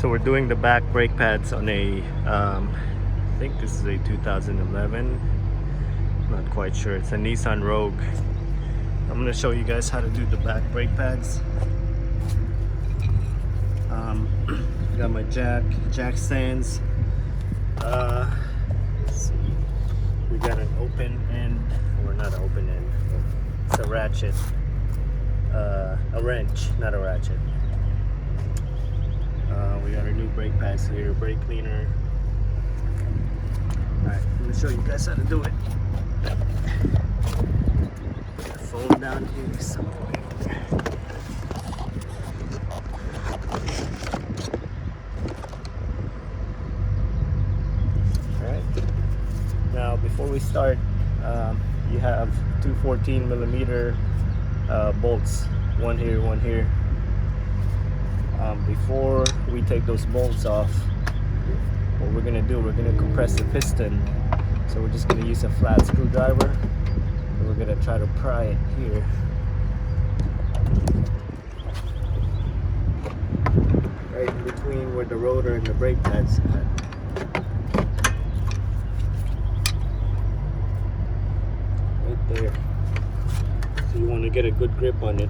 So we're doing the back brake pads on a, I think this is a 2011. Not quite sure. It's a Nissan Rouge. I'm going to show you guys how to do the back brake pads. Got my jack stands. Let's see. We got an open end, or not an open end. It's a ratchet. A wrench, not a ratchet. We got our new brake pads here, brake cleaner. Alright, I'm gonna show you guys how to do it. Put the phone down here somewhere. Alright, now before we start, you have two 14mm bolts, one here, one here. Before we take those bolts off, what we're gonna do, we're gonna compress the piston. So we're just gonna use a flat screwdriver and we're gonna try to pry it here. Right in between where the rotor and the brake pads at. Right there. So you want to get a good grip on it.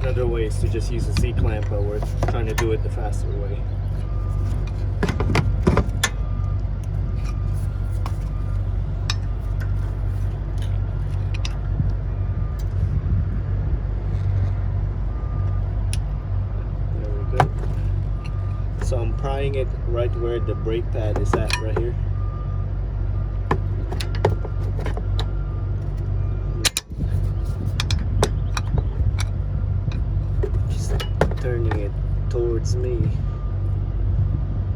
Another way is to just use a C-clamp, but we're trying to do it the faster way. There we go. So I'm prying it right where the brake pad is at, right here. Turning it towards me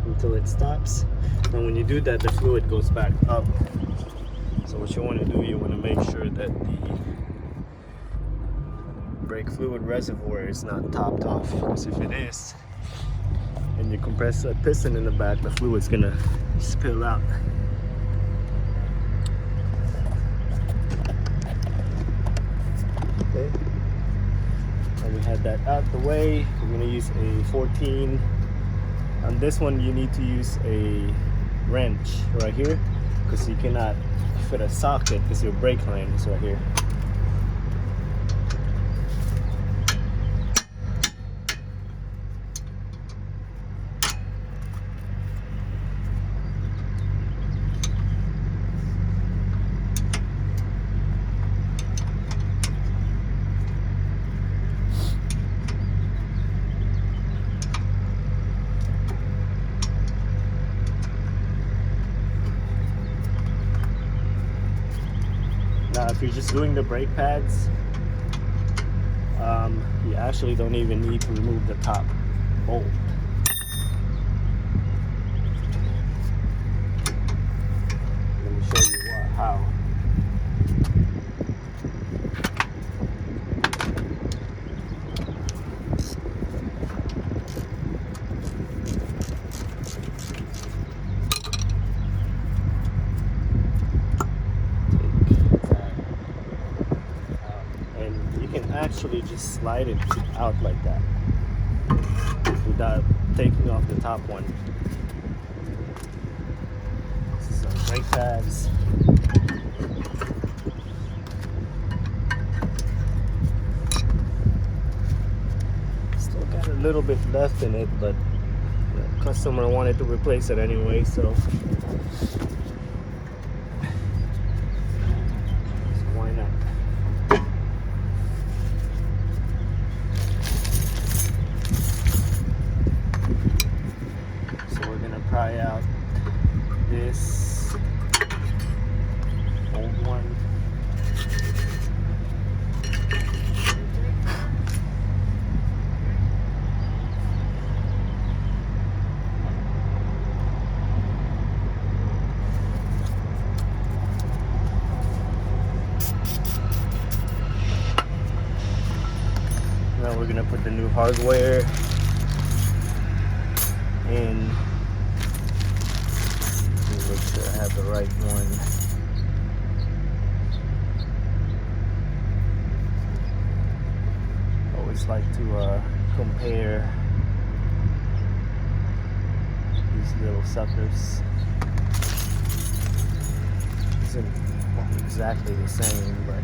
until it stops. And when you do that, the fluid goes back up. So what you want to do, you want to make sure that the brake fluid reservoir is not topped off, because if it is and you compress that piston in the back, the fluid's gonna spill out. Okay. And we had that out the way. We're going to use a 14. On this one, you need to use a wrench right here, because you cannot fit a socket because your brake line is right here. Now, if you're just doing the brake pads, you actually don't even need to remove the top bolt. Let me show you how. Actually just slide it out like that without taking off the top one. This is our brake pads. Still got a little bit left in it, but the customer wanted to replace it anyway, so why not? Pry out this old one. Now we're gonna put the new hardware in the right one. Always like to compare these little suckers. Isn't exactly the same, but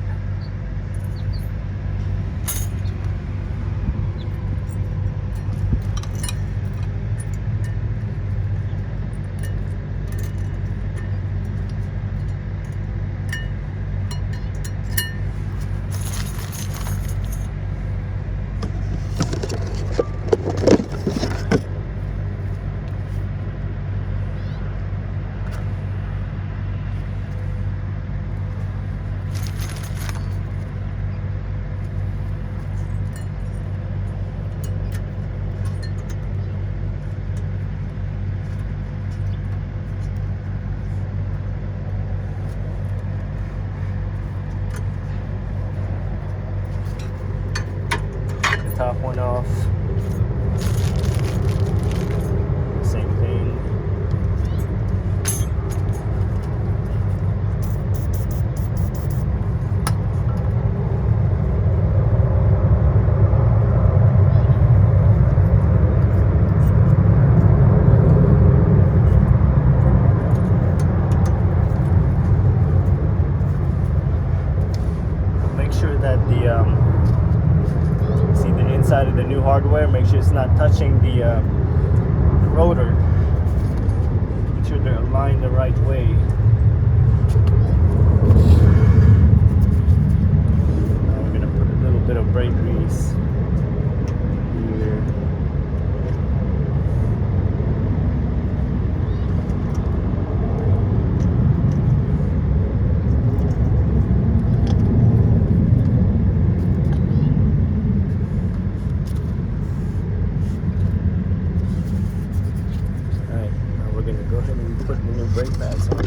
top one off. Same thing. Make sure that the inside of the new hardware, make sure it's not touching the rotor. Make sure they're aligned the right way. Now we're gonna put a little bit of brake grease here. Go ahead and put the new brake pads on.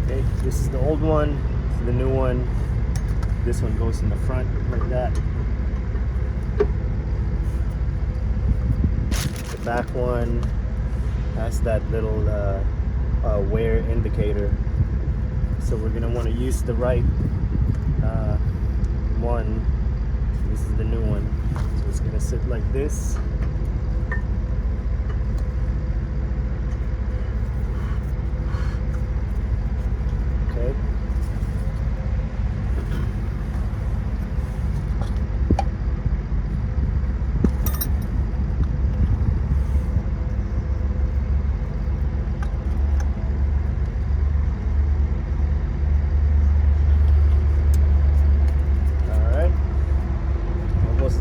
Okay, this is the old one, this is the new one. This one goes in the front like that. The back one has that little wear indicator. So we're gonna want to use the right one. This is the new one. So it's gonna sit like this. Okay.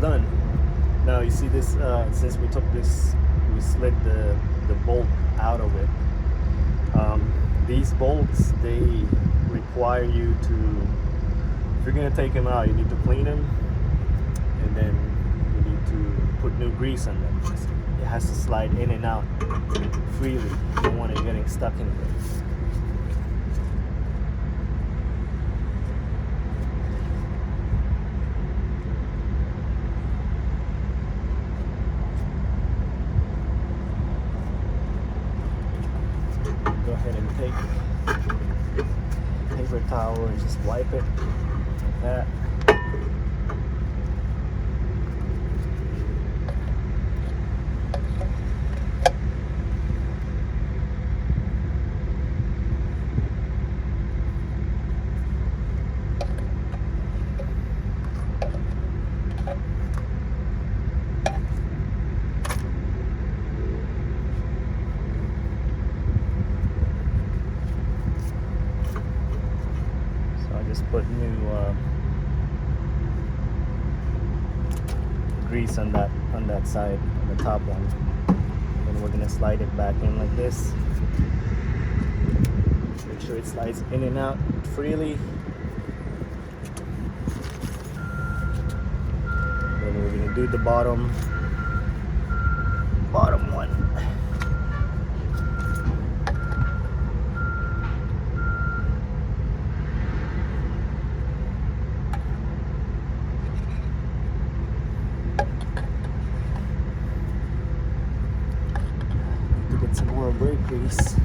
Done. Now you see this, since we took this, we slid the bolt out of it. These bolts, they require you to, if you're gonna take them out, you need to clean them, and then you need to put new grease on them. It has to slide in and out freely. You don't want it getting stuck in there. Go ahead and take a paper towel and just wipe it like that. Just put new grease on that side, on the top one, and we're gonna slide it back in like this. Make sure it slides in and out freely. Then we're gonna we'll do the bottom one. To get some more brake grease.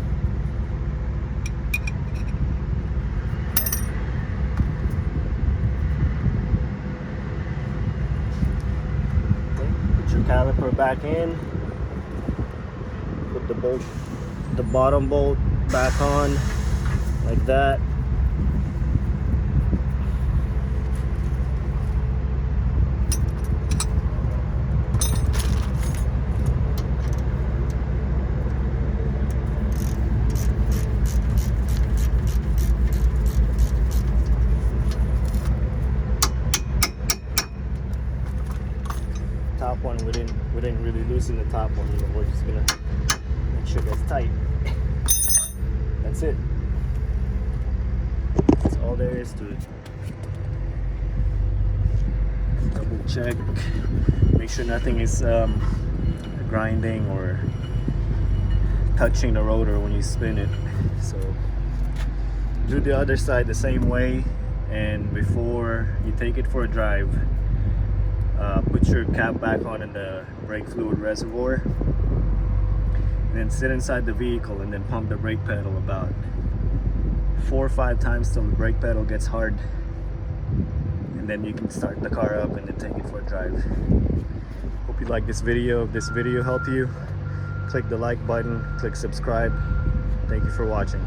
Caliper back in, put the bottom bolt back on like that. Top one, we didn't really loosen the top one. You know, we're just gonna make sure that's tight. That's it. That's all there is to it. Double check, make sure nothing is grinding or touching the rotor when you spin it. So do the other side the same way, and before you take it for a drive, put your cap back on in the brake fluid reservoir, and then sit inside the vehicle and then pump the brake pedal about 4 or 5 times till the brake pedal gets hard, and then you can start the car up and then take it for a drive. Hope you like this video. If this video helped you, click the like button, click subscribe. Thank you for watching.